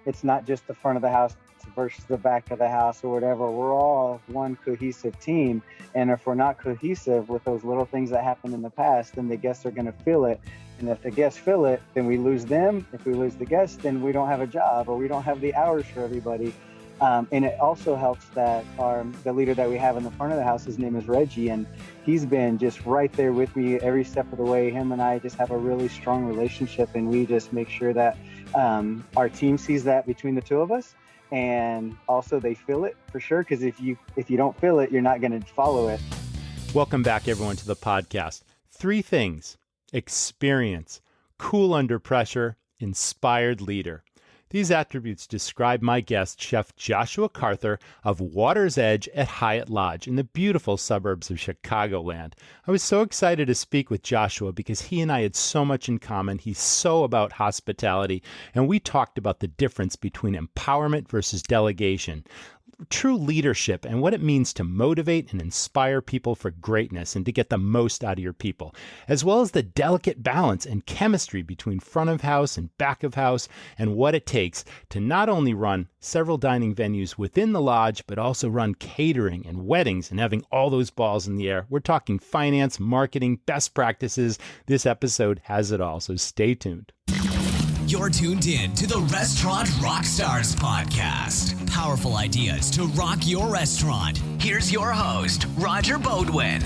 it's not just the front of the house versus the back of the house or whatever. We're all one cohesive team. And if we're not cohesive with those little things that happened in the past, then the guests are going to feel it. And if the guests feel it, then we lose them. If we lose the guests, then we don't have a job or we don't have the hours for everybody. And it also helps that the leader that we have in the front of the house, his name is Reggie, and he's been just right there with me every step of the way. Him and I just have a really strong relationship, and we just make sure that our team sees that between the two of us, and also they feel it for sure. Because if you don't feel it, you're not going to follow it. Welcome back, everyone, to the podcast. 3 things: experience, cool under pressure, inspired leader. These attributes describe my guest, Chef Joshua Karther of Water's Edge at Hyatt Lodge in the beautiful suburbs of Chicagoland. I was so excited to speak with Joshua because he and I had so much in common. He's so about hospitality, and we talked about the difference between empowerment versus delegation, true leadership, and what it means to motivate and inspire people for greatness and to get the most out of your people, as well as the delicate balance and chemistry between front of house and back of house, and what it takes to not only run several dining venues within the lodge, but also run catering and weddings and having all those balls in the air. We're talking finance, marketing, best practices. This episode has it all, so stay tuned. You're tuned in to the Restaurant Rockstars podcast. Powerful ideas to rock your restaurant. Here's your host, Roger Bodwin.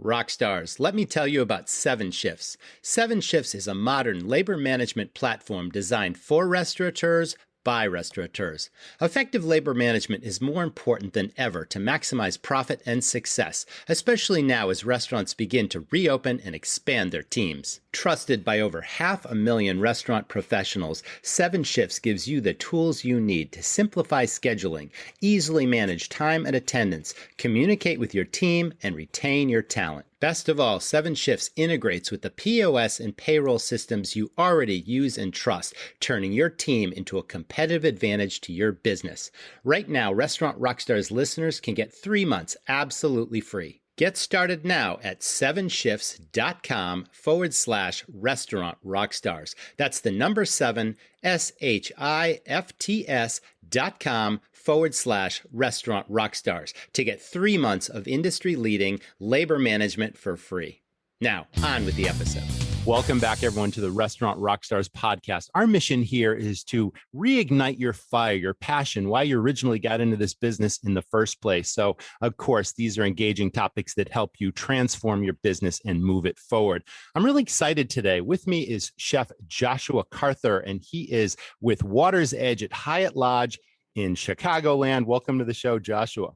Rockstars, let me tell you about 7 Shifts. 7 Shifts is a modern labor management platform designed for restaurateurs by restaurateurs. Effective labor management is more important than ever to maximize profit and success, especially now as restaurants begin to reopen and expand their teams. Trusted by over 500,000 restaurant professionals, 7 Shifts gives you the tools you need to simplify scheduling, easily manage time and attendance, communicate with your team, and retain your talent. Best of all, 7 Shifts integrates with the POS and payroll systems you already use and trust, turning your team into a competitive advantage to your business. Right now, Restaurant Rockstars listeners can get 3 months absolutely free. Get started now at 7shifts.com/restaurant rockstars. That's the number 7, SHIFTS.com/restaurant rockstars to get 3 months of industry leading labor management for free. Now, on with the episode. Welcome back, everyone, to the Restaurant Rockstars podcast. Our mission here is to reignite your fire, your passion, why you originally got into this business in the first place. So, of course, these are engaging topics that help you transform your business and move it forward. I'm really excited today. With me is Chef Joshua Karther, and he is with Water's Edge at Hyatt Lodge in Chicagoland. Welcome to the show, Joshua.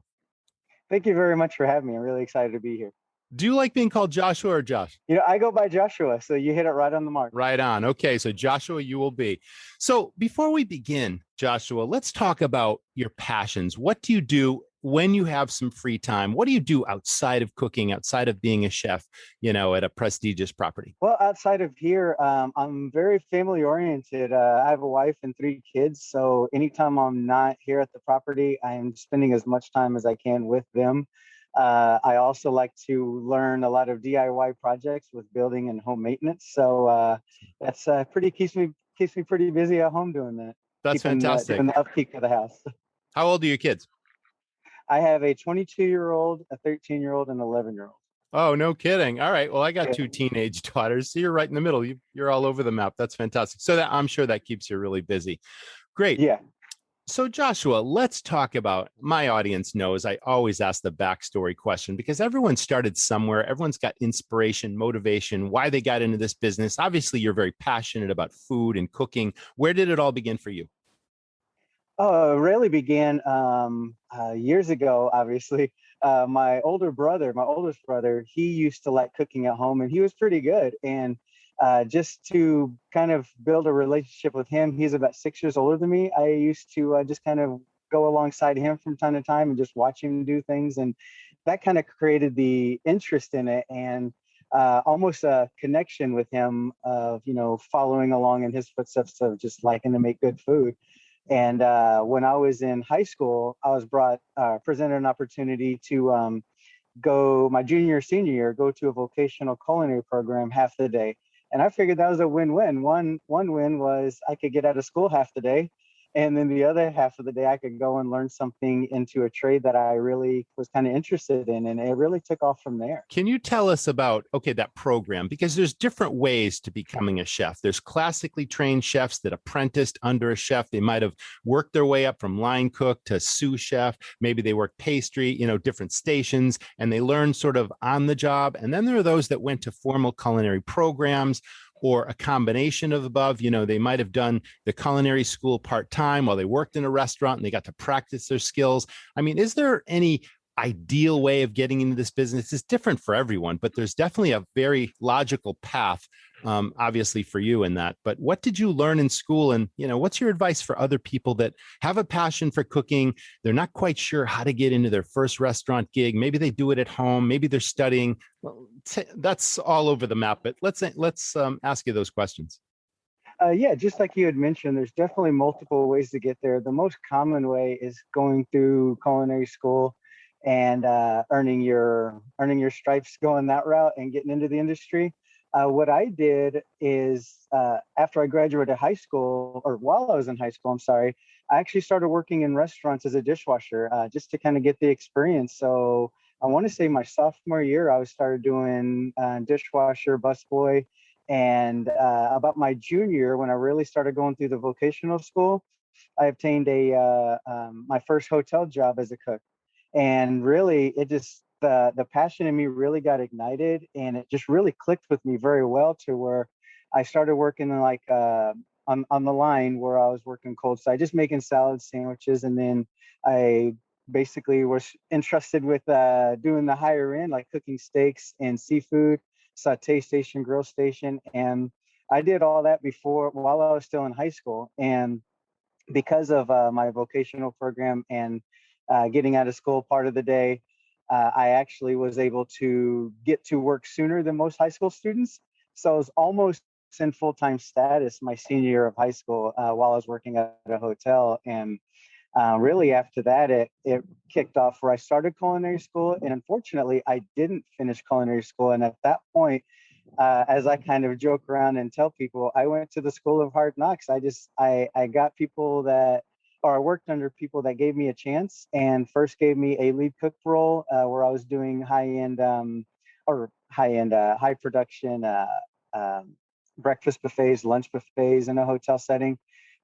Thank you very much for having me. I'm really excited to be here. Do you like being called Joshua or Josh? I go by Joshua, so you hit it right on the mark. Right on. Okay, so Joshua, you will be. So before we begin, Joshua, let's talk about your passions. What do you do when you have some free time? What do you do outside of cooking, outside of being a chef, at a prestigious property? Well, outside of here, I'm very family oriented. I have a wife and 3 kids, so anytime I'm not here at the property, I'm spending as much time as I can with them. I also like to learn a lot of DIY projects with building and home maintenance. So that's keeps me pretty busy at home doing that. That's fantastic. Doing the upkeep of the house. How old are your kids? I have a 22-year-old, a 13-year-old, and an 11-year-old. Oh, no kidding. All right. Well, I got 2 teenage daughters. So you're right in the middle. You're all over the map. That's fantastic. So I'm sure that keeps you really busy. Great. Yeah. So Joshua, let's talk about, my audience knows I always ask the backstory question because everyone started somewhere. Everyone's got inspiration, motivation, why they got into this business. Obviously, you're very passionate about food and cooking. Where did it all begin for you? Oh, it really began years ago, obviously. My oldest brother, he used to like cooking at home, and he was pretty good. And just to kind of build a relationship with him, he's about 6 years older than me. I used to just kind of go alongside him from time to time and just watch him do things. And that kind of created the interest in it and almost a connection with him of, following along in his footsteps of just liking to make good food. And when I was in high school, I was presented an opportunity to my junior, senior year, go to a vocational culinary program half the day. And I figured that was a win-win. One win was I could get out of school half the day. And then the other half of the day, I could go and learn something into a trade that I really was kind of interested in. And it really took off from there. Can you tell us about, okay, that program? Because there's different ways to becoming a chef. There's classically trained chefs that apprenticed under a chef. They might have worked their way up from line cook to sous chef. Maybe they worked pastry, different stations, and they learned sort of on the job. And then there are those that went to formal culinary programs, or a combination of above. They might have done the culinary school part-time while they worked in a restaurant and they got to practice their skills. I mean, is there any ideal way of getting into this business? It's different for everyone, but there's definitely a very logical path, obviously for you in that. But what did you learn in school? And, what's your advice for other people that have a passion for cooking? They're not quite sure how to get into their first restaurant gig. Maybe they do it at home. Maybe they're studying. Well, that's all over the map, but let's ask you those questions. Yeah, just like you had mentioned, there's definitely multiple ways to get there. The most common way is going through culinary school and earning your stripes, going that route and getting into the industry. What I did is after I graduated high school, or while I was in high school, I actually started working in restaurants as a dishwasher just to kind of get the experience. So I want to say my sophomore year, I started doing dishwasher, busboy. And about my junior, when I really started going through the vocational school, I obtained my first hotel job as a cook. And really, it just the passion in me really got ignited, and it just really clicked with me very well to where I started working like on the line where I was working cold side, just making salad sandwiches, and then I basically was entrusted with doing the higher end, like cooking steaks and seafood, saute station, grill station, and I did all that while I was still in high school. And because of my vocational program and getting out of school part of the day, I actually was able to get to work sooner than most high school students. So I was almost in full-time status my senior year of high school while I was working at a hotel. And really after that, it kicked off where I started culinary school. And unfortunately, I didn't finish culinary school. And at that point, as I kind of joke around and tell people, I went to the school of hard knocks. I got people I worked under people that gave me a chance, and first gave me a lead cook role where I was doing high production breakfast buffets, lunch buffets in a hotel setting.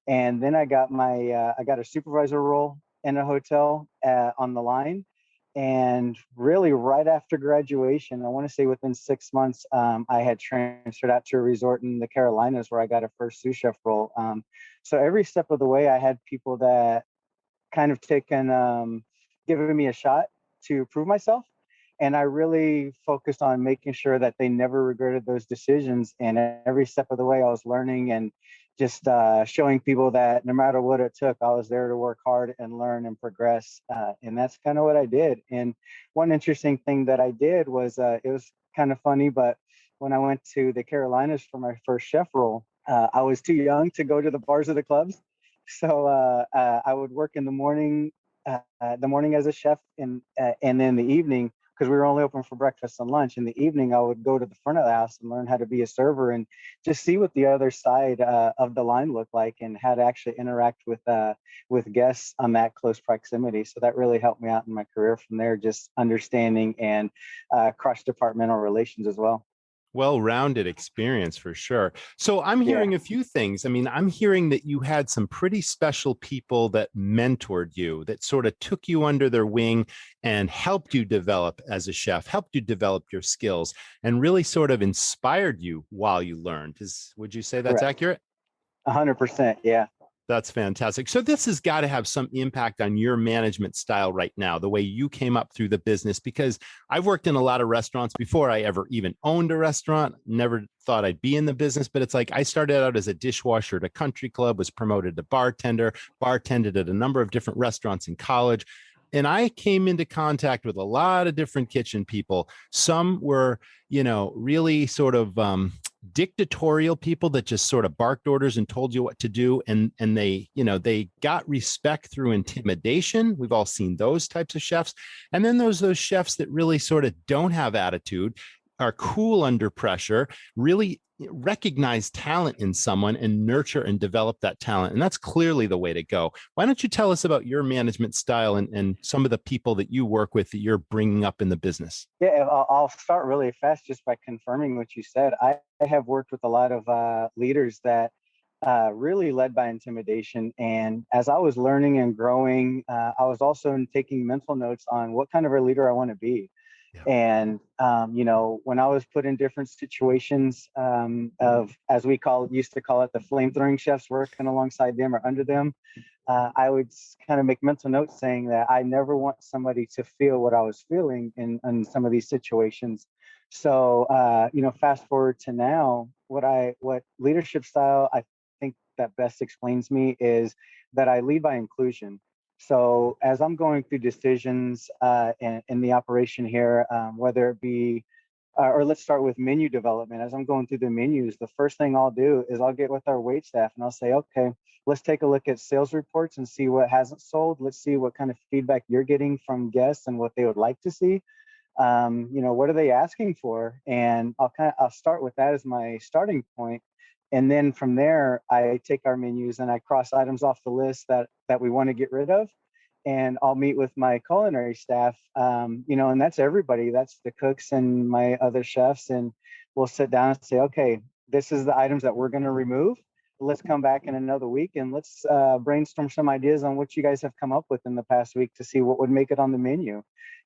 And then I got I got a supervisor role in a hotel on the line. And really right after graduation, I want to say within 6 months, I had transferred out to a resort in the Carolinas where I got a first sous chef role. So every step of the way, I had people that kind of given me a shot to prove myself. And I really focused on making sure that they never regretted those decisions. And every step of the way, I was learning and just showing people that no matter what it took, I was there to work hard and learn and progress. And that's kind of what I did. And one interesting thing that I did was it was kind of funny, but when I went to the Carolinas for my first chef role, I was too young to go to the bars of the clubs. So I would work in the morning as a chef, and then the evening, because we were only open for breakfast and lunch. In the evening, I would go to the front of the house and learn how to be a server and just see what the other side of the line looked like and how to actually interact with guests on that close proximity. So that really helped me out in my career from there, just understanding and cross-departmental relations as well. Well-rounded experience for sure. So I'm hearing a few things. I mean, I'm hearing that you had some pretty special people that mentored you, that sort of took you under their wing and helped you develop as a chef, helped you develop your skills, and really sort of inspired you while you learned. Would you say that's accurate? 100%. Yeah. That's fantastic. So this has got to have some impact on your management style right now, the way you came up through the business, because I've worked in a lot of restaurants before I ever even owned a restaurant, never thought I'd be in the business. But it's like I started out as a dishwasher at a country club, was promoted to bartender, bartended at a number of different restaurants in college. And I came into contact with a lot of different kitchen people. Some were, really sort of dictatorial people that just sort of barked orders and told you what to do, and they, they got respect through intimidation. We've all seen those types of chefs. And then those chefs that really sort of don't have attitude, are cool under pressure, really recognize talent in someone and nurture and develop that talent. And that's clearly the way to go. Why don't you tell us about your management style and some of the people that you work with that you're bringing up in the business? Yeah, I'll start really fast just by confirming what you said. I have worked with a lot of leaders that really led by intimidation. And as I was learning and growing, I was also taking mental notes on what kind of a leader I want to be. Yeah. And, when I was put in different situations of, as we used to call it, the flame throwing chefs, working alongside them or under them, I would kind of make mental notes saying that I never want somebody to feel what I was feeling in some of these situations. So, fast forward to now, what leadership style I think that best explains me is that I lead by inclusion. So as I'm going through decisions in the operation here, whether it be, or let's start with menu development. As I'm going through the menus, the first thing I'll do is I'll get with our wait staff and I'll say, okay, let's take a look at sales reports and see what hasn't sold. Let's see what kind of feedback you're getting from guests and what they would like to see. What are they asking for? And I'll start with that as my starting point. And then from there, I take our menus and I cross items off the list that we want to get rid of. And I'll meet with my culinary staff, and that's everybody. That's the cooks and my other chefs. And we'll sit down and say, okay, this is the items that we're going to remove. Let's come back in another week and let's brainstorm some ideas on what you guys have come up with in the past week to see what would make it on the menu.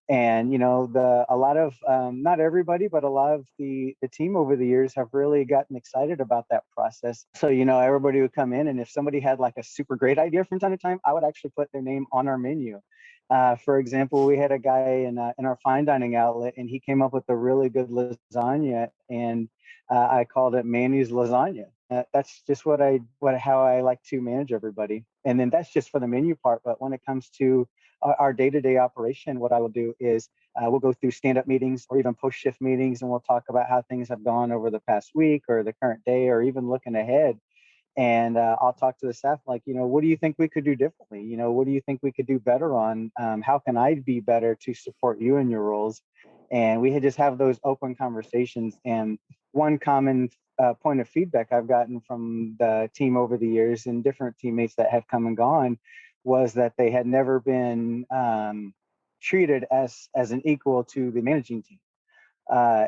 And a lot of not everybody, but a lot of the team over the years have really gotten excited about that process. So everybody would come in, and if somebody had like a super great idea from time to time, I would actually put their name on our menu. For example, we had a guy in our fine dining outlet, and he came up with a really good lasagna, and I called it Manny's lasagna. That's just how I like to manage everybody. And then that's just for the menu part. But when it comes to our day-to-day operation, what I will do is we'll go through stand-up meetings or even post-shift meetings, and we'll talk about how things have gone over the past week or the current day or even looking ahead. And I'll talk to the staff like, what do you think we could do differently? What do you think we could do better on? How can I be better to support you in your roles? And we just have those open conversations. And one common point of feedback I've gotten from the team over the years and different teammates that have come and gone was that they had never been treated as an equal to the managing team,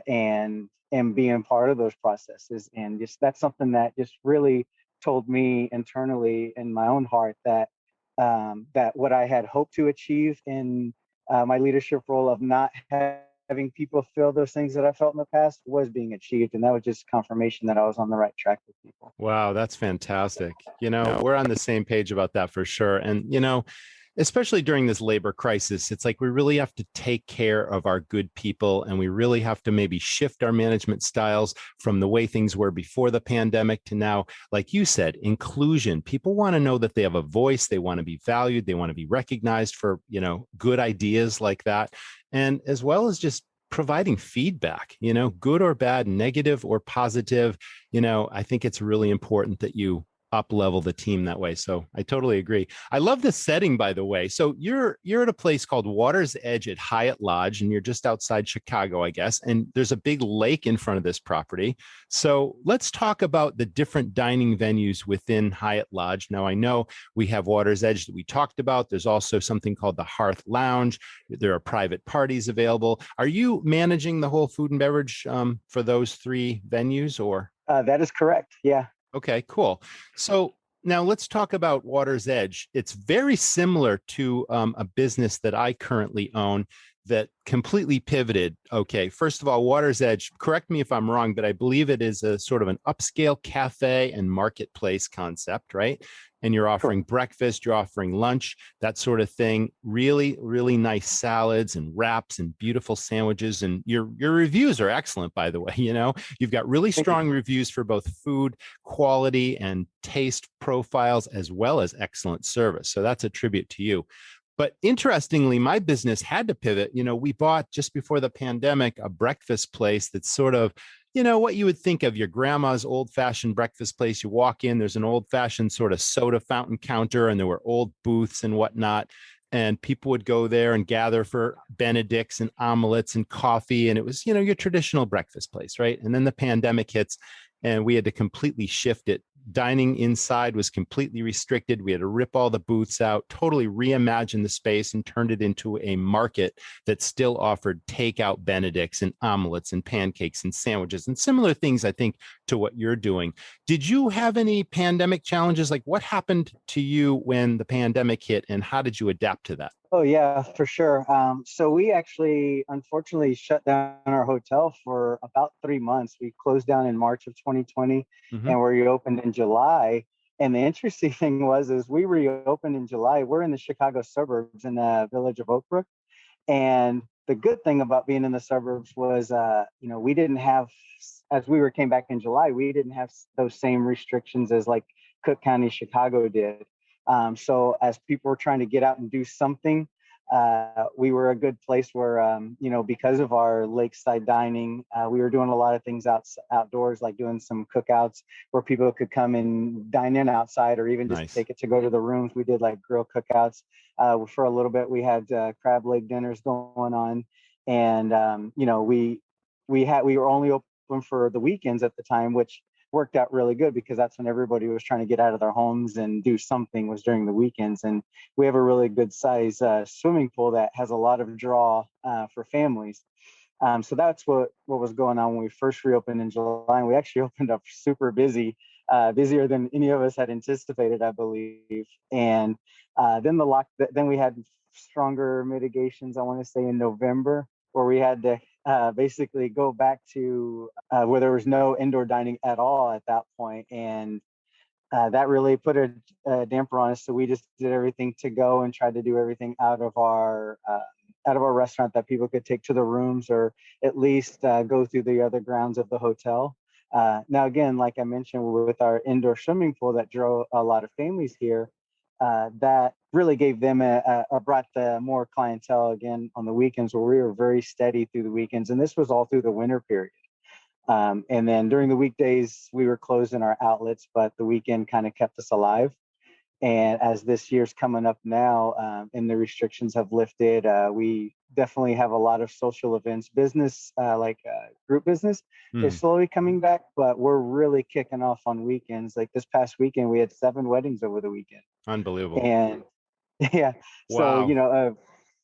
and being part of those processes. And just that's something that just really told me internally in my own heart that that what I had hoped to achieve in my leadership role of not having people feel those things that I felt in the past was being achieved. And that was just confirmation that I was on the right track with people. Wow, that's fantastic. We're on the same page about that for sure. And, especially during this labor crisis, it's like we really have to take care of our good people, and we really have to maybe shift our management styles from the way things were before the pandemic to now, like you said, inclusion. People want to know that they have a voice, they want to be valued, they want to be recognized for, good ideas like that. And as well as just providing feedback, good or bad, negative or positive. I think it's really important that you up level the team that way. So I totally agree. I love the setting, by the way. So you're at a place called Water's Edge at Hyatt Lodge, and you're just outside Chicago, I guess. And there's a big lake in front of this property. So let's talk about the different dining venues within Hyatt Lodge. Now, I know we have Water's Edge that we talked about. There's also something called the Hearth Lounge. There are private parties available. Are you managing the whole food and beverage for those three venues, or? That is correct. Yeah. Okay, cool. So now let's talk about Water's Edge. It's very similar to a business that I currently own that completely pivoted. Okay, first of all, Water's Edge, correct me if I'm wrong, but I believe it is a sort of an upscale cafe and marketplace concept, right? And you're offering breakfast, you're offering lunch, that sort of thing. Really, really nice salads and wraps and beautiful sandwiches. And your reviews are excellent, by the way. You've got really strong reviews for both food quality and taste profiles, as well as excellent service. So that's a tribute to you. But interestingly, my business had to pivot. We bought just before the pandemic a breakfast place that's sort of what you would think of your grandma's old-fashioned breakfast place. You walk in, there's an old-fashioned sort of soda fountain counter, and there were old booths and whatnot. And people would go there and gather for Benedicts and omelets and coffee. And it was, your traditional breakfast place, right? And then the pandemic hits and we had to completely shift it. Dining inside was completely restricted. We had to rip all the booths out, totally reimagine the space and turned it into a market that still offered takeout Benedicts and omelets and pancakes and sandwiches and similar things, I think, to what you're doing. Did you have any pandemic challenges? Like what happened to you when the pandemic hit and how did you adapt to that? Oh yeah, for sure. So we actually, unfortunately, shut down our hotel for about 3 months. We closed down in March of 2020, Mm-hmm. and we reopened in July. And the interesting thing is we reopened in July. We're in the Chicago suburbs in the village of Oak Brook, and the good thing about being in the suburbs was, we didn't have, as we came back in July, we didn't have those same restrictions as like Cook County, Chicago did. So as people were trying to get out and do something, we were a good place where, because of our lakeside dining, we were doing a lot of things outdoors, like doing some cookouts where people could come and dine in outside or even just Nice. take it to go to the rooms. We did like grill cookouts. For a little bit, we had crab leg dinners going on. And, we were only open for the weekends at the time, which worked out really good because that's when everybody was trying to get out of their homes and do something was during the weekends. And we have a really good size swimming pool that has a lot of draw for families. So that's what was going on when we first reopened in July. And we actually opened up super busy, busier than any of us had anticipated, I believe. And then we had stronger mitigations, I want to say in November, where we had to basically go back to where there was no indoor dining at all at that point. And that really put a damper on us. So we just did everything to go and tried to do everything out of our restaurant that people could take to the rooms or at least go through the other grounds of the hotel. Now, again, like I mentioned, with our indoor swimming pool that drew a lot of families here, that really gave them brought the more clientele again on the weekends where we were very steady through the weekends. And this was all through the winter period. And then during the weekdays, we were closed in our outlets, but the weekend kind of kept us alive. And as this year's coming up now, and the restrictions have lifted, we definitely have a lot of social events, business, group business is slowly coming back, but we're really kicking off on weekends. Like this past weekend, we had 7 weddings over the weekend. Unbelievable. And yeah, wow. so,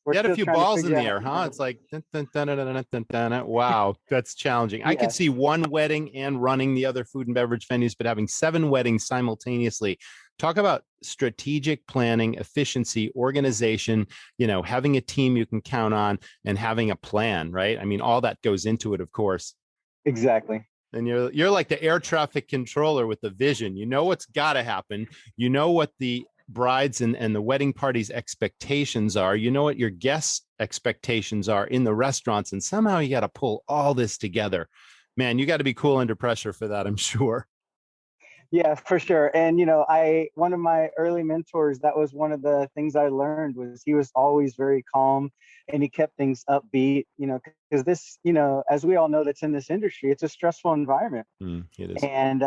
we're you had a still few trying to balls in figure the out air, how to huh? It's like, dun, dun, dun, dun, dun, dun, dun, dun. Wow, that's challenging. I could Yes. see one wedding and running the other food and beverage venues, but having 7 weddings simultaneously. Talk about strategic planning, efficiency, organization, having a team you can count on and having a plan, right? I mean, all that goes into it, of course. Exactly. And you're like the air traffic controller with the vision. You know what's got to happen. You know what the brides and the wedding party's expectations are. You know what your guests' expectations are in the restaurants. And somehow you got to pull all this together. Man, you got to be cool under pressure for that, I'm sure. Yeah, for sure. And one of my early mentors, that was one of the things I learned was he was always very calm and he kept things upbeat, because this, as we all know that's in this industry, it's a stressful environment. It is. And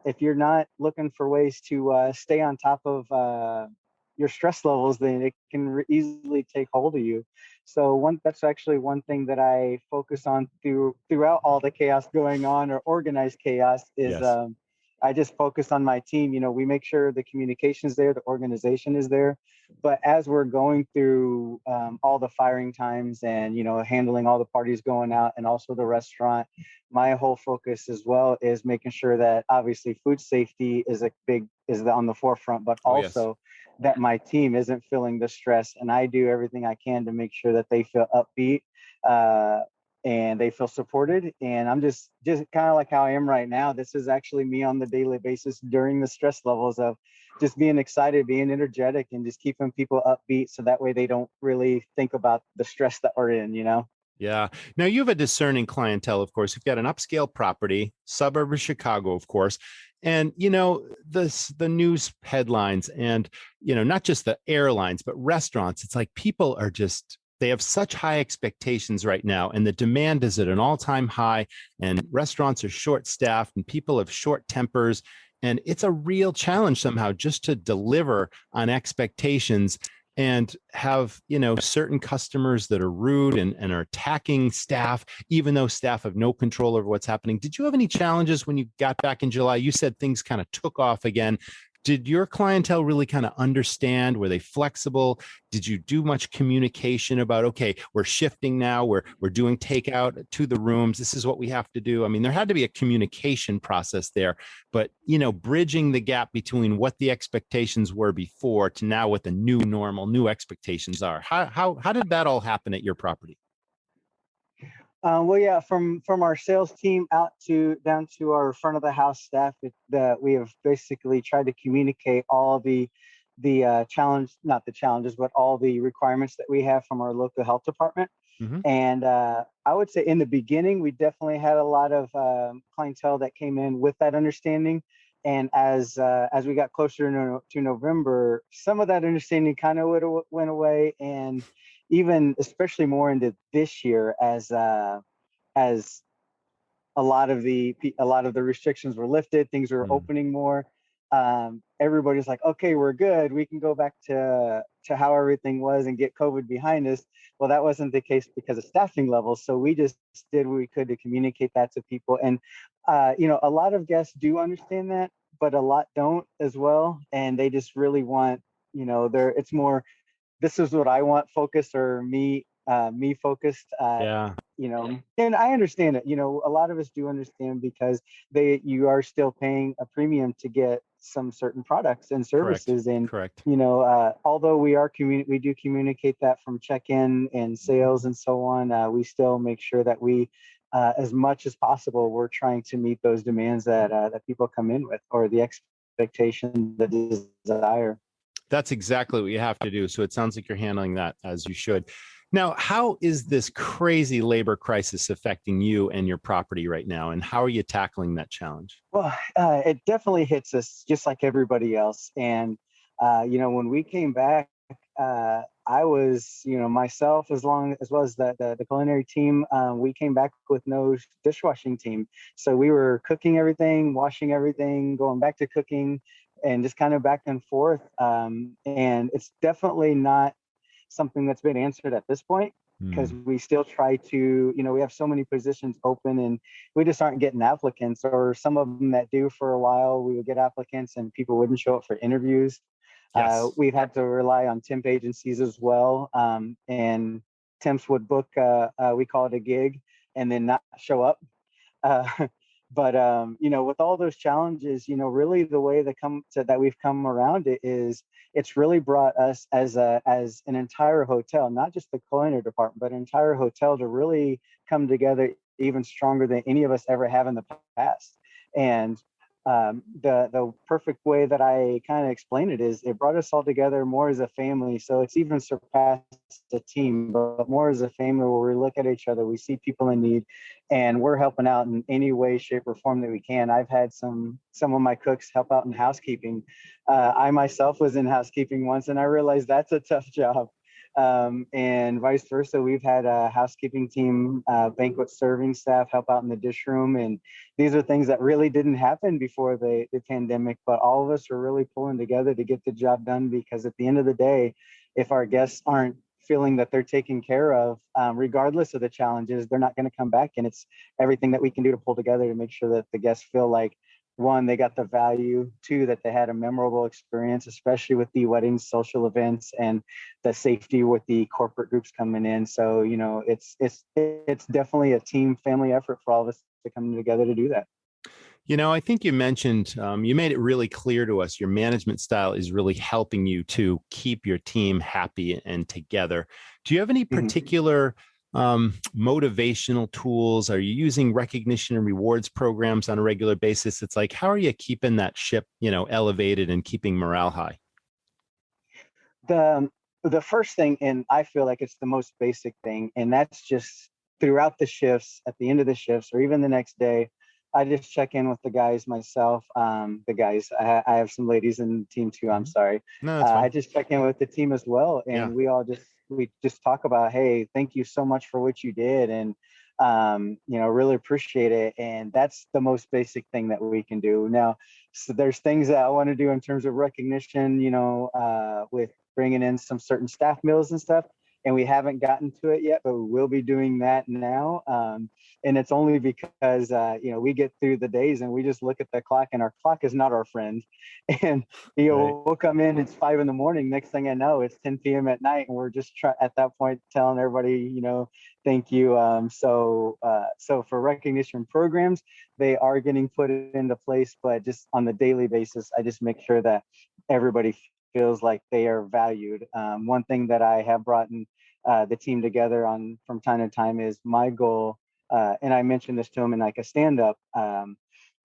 if you're not looking for ways to stay on top of your stress levels, then it can easily take hold of you. So that's actually one thing that I focus on throughout all the chaos going on or organized chaos is Yes. I just focus on my team. We make sure the communication is there, the organization is there. But as we're going through all the firing times and, handling all the parties going out and also the restaurant, my whole focus as well is making sure that obviously food safety is on the forefront, but also that my team isn't feeling the stress. And I do everything I can to make sure that they feel upbeat. And they feel supported. And I'm just kind of like how I am right now. This is actually me on the daily basis during the stress levels of just being excited, being energetic, and just keeping people upbeat. So that way they don't really think about the stress that we're in, Yeah. Now you have a discerning clientele, of course. You've got an upscale property, suburb of Chicago, of course. And, the news headlines and, not just the airlines, but restaurants. It's like people are just they have such high expectations right now, and the demand is at an all-time high, and restaurants are short-staffed and people have short tempers. And it's a real challenge somehow just to deliver on expectations and have, certain customers that are rude and are attacking staff, even though staff have no control over what's happening. Did you have any challenges when you got back in July? You said things kind of took off again. Did your clientele really kind of understand? Were they flexible? Did you do much communication about, okay, we're shifting now, we're doing takeout to the rooms, this is what we have to do? I mean, there had to be a communication process there, but bridging the gap between what the expectations were before to now what the new normal, new expectations are. How did that all happen at your property? Well, yeah, from our sales team out to down to our front of the house staff, we have basically tried to communicate all the challenge, not the challenges, but all the requirements that we have from our local health department. Mm-hmm. And I would say in the beginning, we definitely had a lot of clientele that came in with that understanding. And as we got closer to November, some of that understanding kind of went away, and even especially more into this year as a lot of the restrictions were lifted, things were opening more. Everybody's like, okay, we're good. We can go back to how everything was and get COVID behind us. Well, that wasn't the case because of staffing levels. So we just did what we could to communicate that to people. And, a lot of guests do understand that, but a lot don't as well. And they just really want, it's more, this is what I want focused, or me focused. Yeah. And I understand it. A lot of us do understand because you are still paying a premium to get some certain products and services. Correct. And although we do communicate that from check-in and sales and so on, we still make sure that we, as much as possible, we're trying to meet those demands that people come in with, or the expectation, the desire. That's exactly what you have to do. So it sounds like you're handling that as you should. Now, how is this crazy labor crisis affecting you and your property right now? And how are you tackling that challenge? Well, it definitely hits us just like everybody else. And, when we came back, I was, myself, as well as the culinary team, we came back with no dishwashing team. So we were cooking everything, washing everything, going back to cooking, and just kind of back and forth. And it's definitely not something that's been answered at this point, because we still try to, we have so many positions open and we just aren't getting applicants, or some of them that do for a while, we would get applicants and people wouldn't show up for interviews. Yes. We've had to rely on temp agencies as well. And temps would book, we call it a gig, and then not show up. But with all those challenges, really the way that we've come around it is, it's really brought us as an entire hotel, not just the culinary department, but an entire hotel, to really come together even stronger than any of us ever have in the past. And the perfect way that I kind of explain it is, it brought us all together more as a family. So it's even surpassed the team, but more as a family, where we look at each other, we see people in need, and we're helping out in any way, shape, or form that we can. I've had some of my cooks help out in housekeeping. I myself was in housekeeping once, and I realized that's a tough job. And vice versa. We've had a housekeeping team, banquet serving staff help out in the dish room. And these are things that really didn't happen before the pandemic, but all of us are really pulling together to get the job done, because at the end of the day, if our guests aren't feeling that they're taken care of, regardless of the challenges, they're not going to come back. And it's everything that we can do to pull together to make sure that the guests feel like, one, they got the value; two, that they had a memorable experience, especially with the weddings, social events, and the safety with the corporate groups coming in. So, it's definitely a team family effort for all of us to come together to do that. I think you mentioned, you made it really clear to us, your management style is really helping you to keep your team happy and together. Do you have any particular motivational tools? Are you using recognition and rewards programs on a regular basis? It's like, how are you keeping that ship, elevated and keeping morale high? The first thing, and I feel like it's the most basic thing, and that's just throughout the shifts, at the end of the shifts, or even the next day, I just check in with the guys myself. The guys, I have some ladies in the team too. I'm sorry. No, that's I fine. just check in with the team as well, Yeah. and we just talk about, hey, thank you so much for what you did, and really appreciate it. And that's the most basic thing that we can do now. So there's things that I want to do in terms of recognition, with bringing in some certain staff meals and stuff. And we haven't gotten to it yet, but we will be doing that now. And it's only because we get through the days and we just look at the clock, and our clock is not our friend. And Right. we'll come in, it's 5 a.m. Next thing I know, it's 10 p.m. at night, and we're just at that point telling everybody, thank you. So for recognition programs, they are getting put into place, but just on the daily basis, I just make sure that everybody feels like they are valued. One thing that I have brought in the team together on from time to time is my goal, and I mentioned this to him in like a stand up.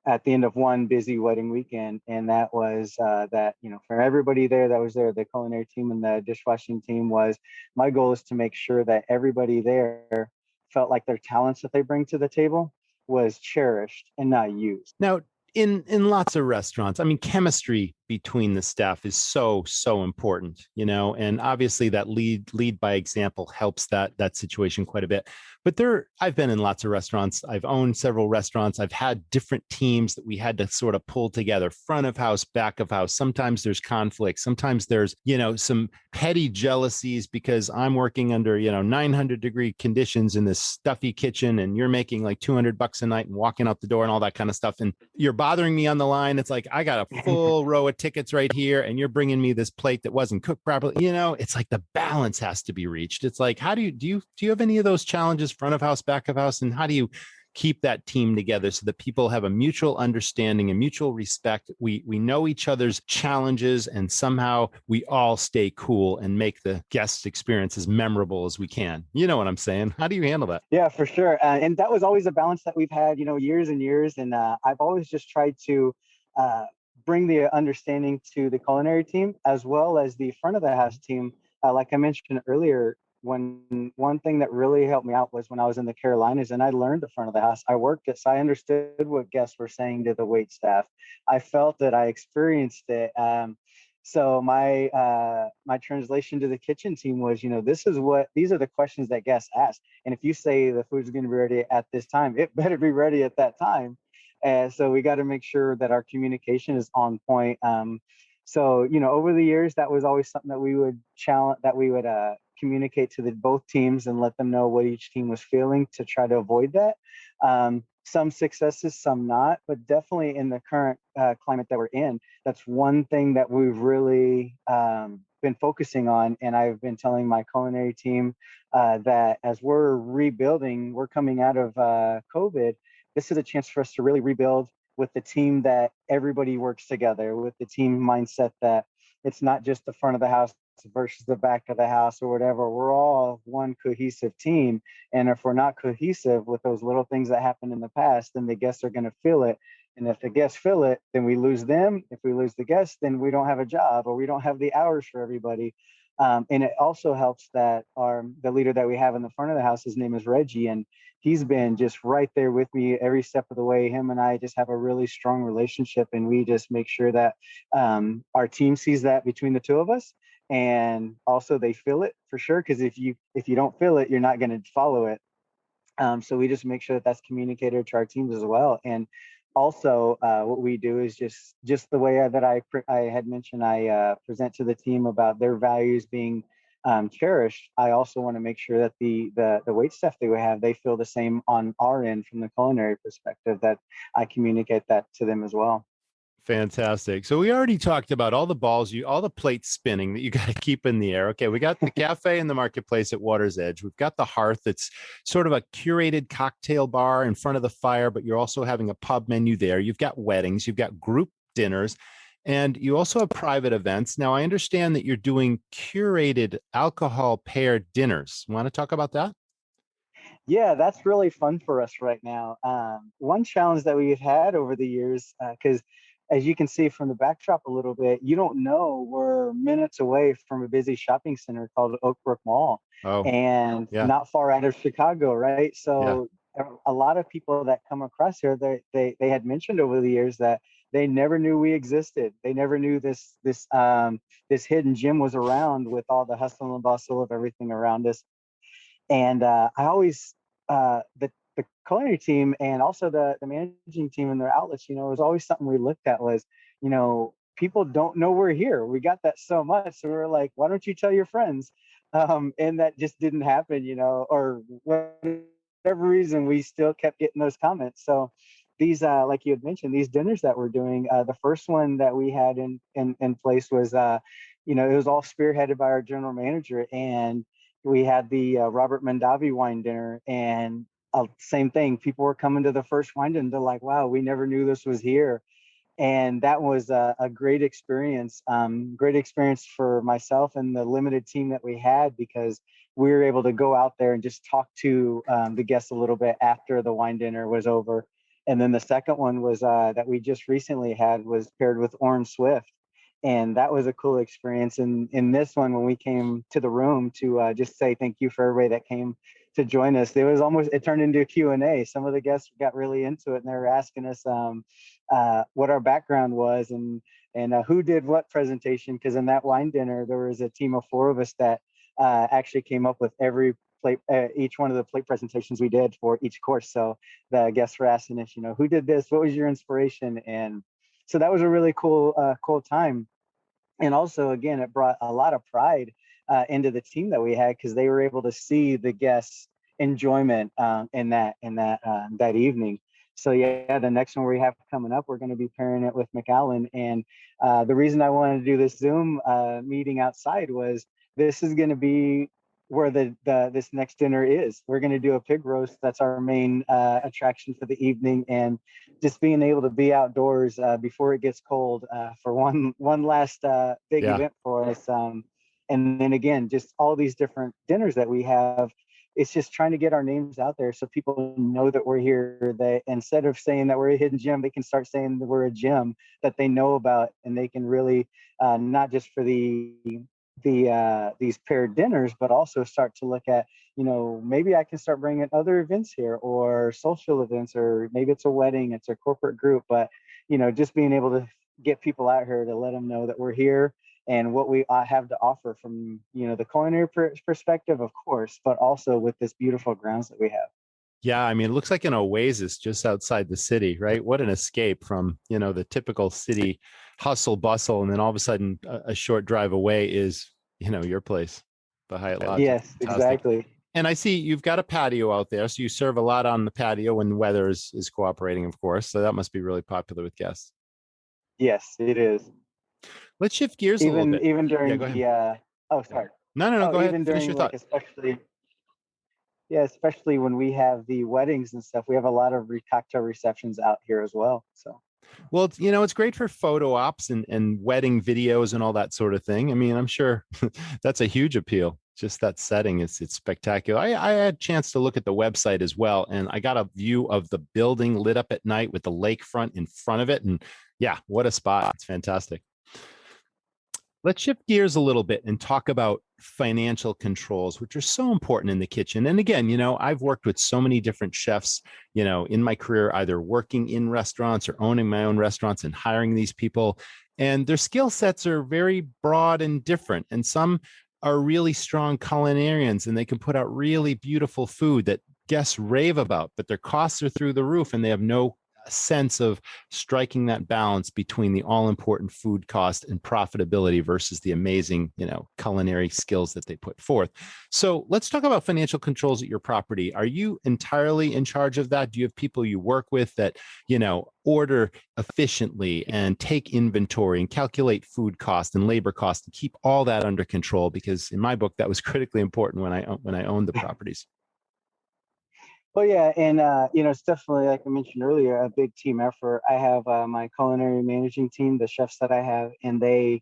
At the end of one busy wedding weekend, and that was that for everybody there that was there, the culinary team and the dishwashing team, was my goal is to make sure that everybody there felt like their talents that they bring to the table was cherished and not used. Now, in lots of restaurants, I mean, chemistry between the staff is so important, and obviously that lead by example helps that situation quite a bit. But I've been in lots of restaurants. I've owned several restaurants. I've had different teams that we had to sort of pull together, front of house, back of house. Sometimes there's conflict. Sometimes there's, some petty jealousies because I'm working under, 900-degree conditions in this stuffy kitchen, and you're making like $200 a night and walking out the door and all that kind of stuff. And you're bothering me on the line. It's like, I got a full row of tickets right here, and you're bringing me this plate that wasn't cooked properly. It's like the balance has to be reached. It's like, how do you have any of those challenges, front of house, back of house, and how do you keep that team together so that people have a mutual understanding and mutual respect? We know each other's challenges, and somehow we all stay cool and make the guest experience as memorable as we can. You know what I'm saying? How do you handle that? Yeah, for sure. And that was always a balance that we've had, years and years. And I've always just tried to uh, bring the understanding to the culinary team as well as the front of the house team. Like I mentioned earlier, when one thing that really helped me out was when I was in the Carolinas and I learned the front of the house. I worked it, so I understood what guests were saying to the wait staff. I felt it, I experienced it. So my translation to the kitchen team was, these are the questions that guests ask. And if you say the food's going to be ready at this time, it better be ready at that time. And so we got to make sure that our communication is on point. So over the years, that was always something that we would communicate to both teams and let them know what each team was feeling to try to avoid that. Some successes, some not, but definitely in the current climate that we're in, that's one thing that we've really been focusing on. And I've been telling my culinary team that as we're rebuilding, we're coming out of COVID, this is a chance for us to really rebuild with the team that everybody works together, with the team mindset that it's not just the front of the house versus the back of the house or whatever. We're all one cohesive team. And if we're not cohesive with those little things that happened in the past, then the guests are going to feel it. And if the guests feel it, then we lose them. If we lose the guests, then we don't have a job or we don't have the hours for everybody. And it also helps that the leader that we have in the front of the house, his name is Reggie, and he's been just right there with me every step of the way. Him and I just have a really strong relationship, and we just make sure that our team sees that between the two of us, and also they feel it for sure. Because if you don't feel it, you're not going to follow it. So we just make sure that that's communicated to our teams as well. And also, what we do is just the way that I had mentioned, I present to the team about their values being cherished. I also want to make sure that the wait staff that we have, they feel the same on our end from the culinary perspective, that I communicate that to them as well. Fantastic. So we already talked about all the plates spinning that you got to keep in the air. Okay, we got the cafe in the marketplace at Water's Edge. We've got the hearth. It's sort of a curated cocktail bar in front of the fire, but you're also having a pub menu there. You've got weddings, you've got group dinners, and you also have private events. Now, I understand that you're doing curated alcohol paired dinners. Want to talk about that? Yeah, that's really fun for us right now. One challenge that we've had over the years, because as you can see from the backdrop a little bit, you don't know we're minutes away from a busy shopping center called Oak Brook Mall, Oh, and yeah, not far out of Chicago, right? yeah. So a lot of people that come across here, they had mentioned over the years that they never knew we existed. They never knew this hidden gem was around with all the hustle and bustle of everything around us. And I always the culinary team and also the managing team and their outlets, it was always something we looked at was, people don't know we're here. We got that so much, so we were like, why don't you tell your friends? And that just didn't happen, or whatever reason, we still kept getting those comments. So these, like you had mentioned, these dinners that we're doing, the first one that we had in place was, it was all spearheaded by our general manager, and we had the Robert Mondavi wine dinner, and same thing. People were coming to the first wine dinner. They're like, "Wow, we never knew this was here." And that was a great experience. Great experience for myself and the limited team that we had, because we were able to go out there and just talk to the guests a little bit after the wine dinner was over. And then the second one was that we just recently had was paired with Orange Swift, and that was a cool experience. And in this one, when we came to the room to just say thank you for everybody that came to join us, it turned into a Q&A. Some of the guests got really into it, and they were asking us what our background was, and who did what presentation, because in that wine dinner there was a team of 4 of us that actually came up with every plate, each one of the plate presentations we did for each course. So the guests were asking us, who did this, what was your inspiration? And so that was a really cool time. And also, again, it brought a lot of pride into the team that we had, because they were able to see the guests' enjoyment in that evening. So yeah, the next one we have coming up, we're going to be pairing it with McAllen. And the reason I wanted to do this Zoom meeting outside was this is going to be where this next dinner is. We're going to do a pig roast. That's our main attraction for the evening, and just being able to be outdoors before it gets cold for one last big event for us. And then again, just all these different dinners that we have. It's just trying to get our names out there so people know that we're here. That instead of saying that we're a hidden gem, they can start saying that we're a gem that they know about, and they can really not just for these paired dinners, but also start to look at, maybe I can start bringing other events here, or social events, or maybe it's a wedding, it's a corporate group, but just being able to get people out here to let them know that we're here and what we have to offer from the culinary perspective, of course, but also with this beautiful grounds that we have. Yeah, I mean, it looks like an oasis just outside the city, right? What an escape from, the typical city hustle bustle. And then all of a sudden, a short drive away is, your place, the Hyatt Lodge. Yes, exactly. And I see you've got a patio out there. So you serve a lot on the patio when the weather is cooperating, of course. So that must be really popular with guests. Yes, it is. Let's shift gears a little bit. Even during go ahead. Sorry. No, go ahead. Even Finish during, your like, thought. especially when we have the weddings and stuff, we have a lot of cocktail receptions out here as well. So, well, it's great for photo ops and wedding videos and all that sort of thing. I mean, I'm sure that's a huge appeal. Just that setting it's spectacular. I had a chance to look at the website as well, and I got a view of the building lit up at night with the lakefront in front of it. And yeah, what a spot. It's fantastic. Let's shift gears a little bit and talk about financial controls, which are so important in the kitchen. And again, I've worked with so many different chefs, in my career, either working in restaurants or owning my own restaurants and hiring these people. And their skill sets are very broad and different. And some are really strong culinarians, and they can put out really beautiful food that guests rave about, but their costs are through the roof, and they have no sense of striking that balance between the all-important food cost and profitability versus the amazing, culinary skills that they put forth. So let's talk about financial controls at your property. Are you entirely in charge of that? Do you have people you work with that, order efficiently and take inventory and calculate food cost and labor cost and keep all that under control? Because in my book, that was critically important when I owned the properties. Well, yeah, and it's definitely, like I mentioned earlier, a big team effort. I have my culinary managing team, the chefs that I have, and they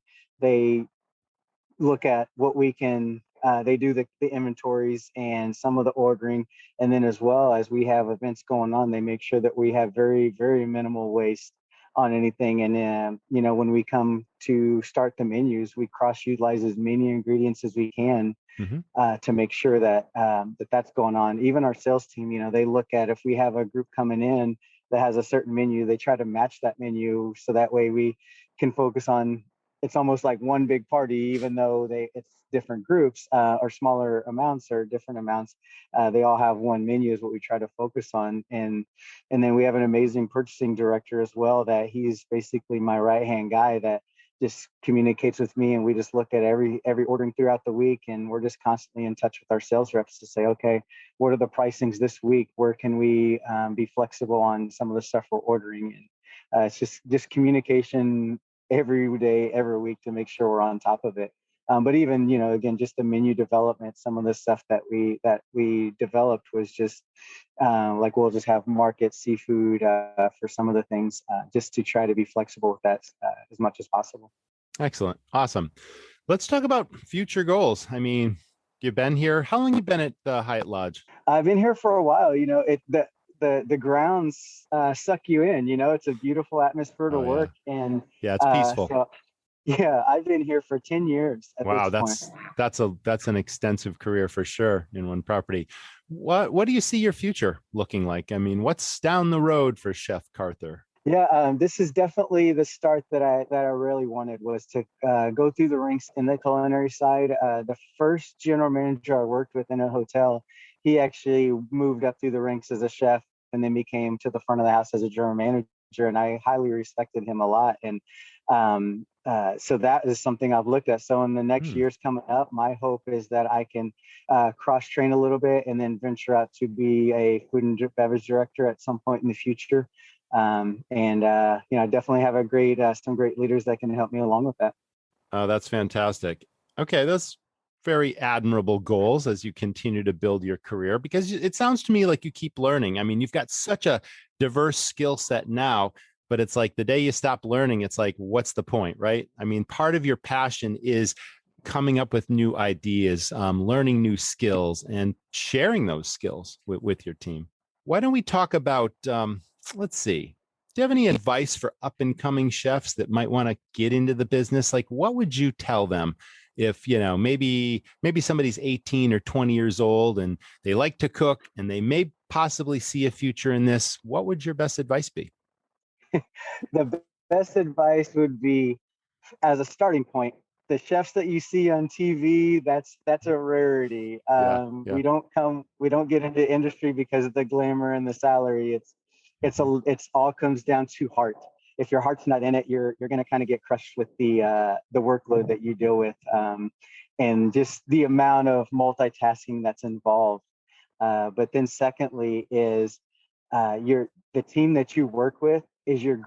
look at what we can. They do the inventories and some of the ordering, and then as well as we have events going on, they make sure that we have very, very minimal waste. on anything. And when we come to start the menus, we cross utilize as many ingredients as we can Mm-hmm. to make sure that that's going on. Even our sales team, they look at, if we have a group coming in that has a certain menu, they try to match that menu, so that way we can focus on. It's almost like one big party, even though it's different groups or smaller amounts or different amounts. They all have one menu is what we try to focus on. And then we have an amazing purchasing director as well, that he's basically my right hand guy that just communicates with me, and we just look at every ordering throughout the week, and we're just constantly in touch with our sales reps to say, okay, what are the pricings this week? Where can we be flexible on some of the stuff we're ordering? And it's just communication every day, every week, to make sure we're on top of it. But even, again, just the menu development, some of the stuff that we developed was just like, we'll just have market seafood for some of the things, just to try to be flexible with that as much as possible. Excellent. Awesome. Let's talk about future goals. I mean, you've been here. How long have you been at the Hyatt Lodge? I've been here for a while. The grounds suck you in. It's a beautiful atmosphere to work. Yeah. And Yeah, it's peaceful. So, yeah, I've been here for 10 years at Wow, this point. that's an extensive career for sure in one property. What do you see your future looking like? I mean, what's down the road for Chef Karther? Yeah, this is definitely the start that I really wanted, was to go through the ranks in the culinary side. The first general manager I worked with in a hotel, he actually moved up through the ranks as a chef and then became to the front of the house as a general manager, and I highly respected him a lot. And so that is something I've looked at. So in the next years coming up, my hope is that I can cross train a little bit and then venture out to be a food and beverage director at some point in the future. I definitely have some great leaders that can help me along with that. Oh, that's fantastic. Okay, that's very admirable goals as you continue to build your career, because it sounds to me like you keep learning. I mean, you've got such a diverse skill set now, but it's like the day you stop learning, it's like, what's the point, right? I mean, part of your passion is coming up with new ideas, learning new skills, and sharing those skills with your team. Why don't we talk about, let's see, do you have any advice for up and coming chefs that might want to get into the business? Like, what would you tell them if, maybe somebody's 18 or 20 years old and they like to cook and they may possibly see a future in this? What would your best advice be? The best advice would be, as a starting point, the chefs that you see on TV, that's a rarity. Yeah. We don't get into industry because of the glamour and the salary. It's all comes down to heart. If your heart's not in it, you're going to kind of get crushed with the workload that you deal with, and just the amount of multitasking that's involved. But then secondly is the team that you work with is your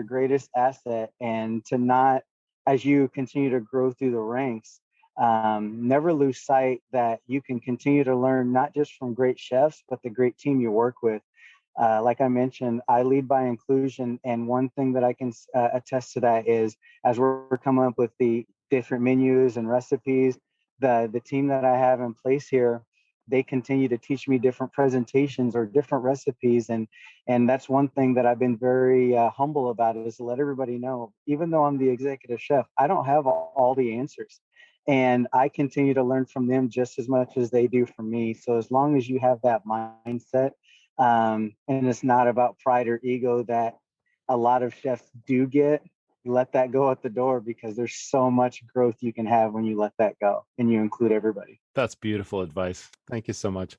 greatest asset, and to not, as you continue to grow through the ranks, never lose sight that you can continue to learn, not just from great chefs, but the great team you work with. Like I mentioned, I lead by inclusion, and one thing that I can attest to that is, as we're coming up with the different menus and recipes, the team that I have in place here, they continue to teach me different presentations or different recipes, and that's one thing that I've been very humble about, is to let everybody know, even though I'm the executive chef, I don't have all the answers, and I continue to learn from them just as much as they do from me. So as long as you have that mindset, and it's not about pride or ego that a lot of chefs do get, let that go at the door, because there's so much growth you can have when you let that go and you include everybody. That's beautiful advice. Thank you so much.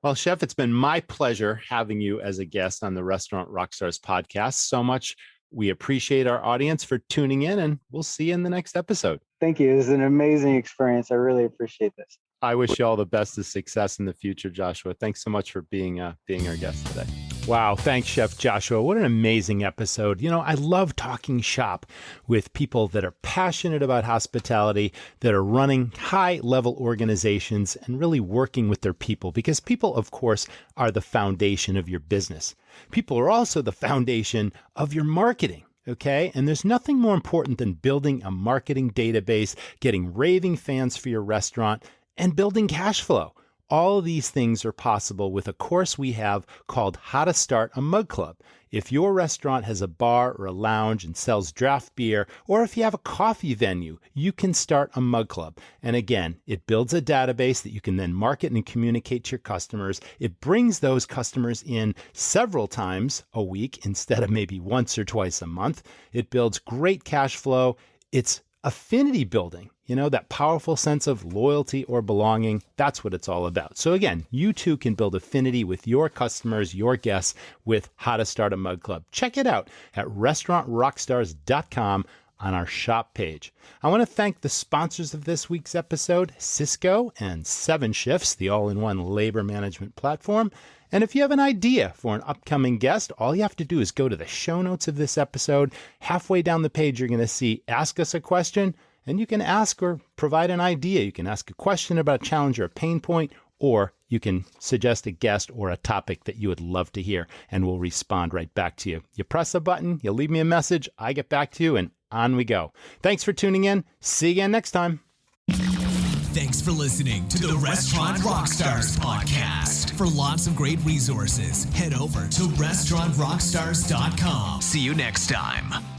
Well, Chef, it's been my pleasure having you as a guest on the Restaurant Rockstars podcast. So much. We appreciate our audience for tuning in, and we'll see you in the next episode. Thank you. It was an amazing experience. I really appreciate this. I wish you all the best of success in the future, Joshua. Thanks so much for being our guest today. Wow. Thanks, Chef Joshua. What an amazing episode. I love talking shop with people that are passionate about hospitality, that are running high-level organizations and really working with their people, because people, of course, are the foundation of your business. People are also the foundation of your marketing. Okay. And there's nothing more important than building a marketing database, getting raving fans for your restaurant, and building cash flow. All of these things are possible with a course we have called How to Start a Mug Club. If your restaurant has a bar or a lounge and sells draft beer, or if you have a coffee venue, you can start a mug club. And again, it builds a database that you can then market and communicate to your customers. It brings those customers in several times a week instead of maybe once or twice a month. It builds great cash flow. It's affinity building, that powerful sense of loyalty or belonging. That's what it's all about. So again, you too can build affinity with your customers, your guests, with How to Start a Mug Club. Check it out at restaurantrockstars.com on our shop page. I want to thank the sponsors of this week's episode, Cisco and 7 Shifts, the all-in-one labor management platform. And if you have an idea for an upcoming guest, all you have to do is go to the show notes of this episode. Halfway down the page, you're going to see Ask Us a Question, and you can ask or provide an idea. You can ask a question about a challenge or a pain point, or you can suggest a guest or a topic that you would love to hear, and we'll respond right back to you. You press a button, you leave me a message, I get back to you, and on we go. Thanks for tuning in. See you again next time. Thanks for listening to the Restaurant Rockstars podcast. For lots of great resources, head over to restaurantrockstars.com. See you next time.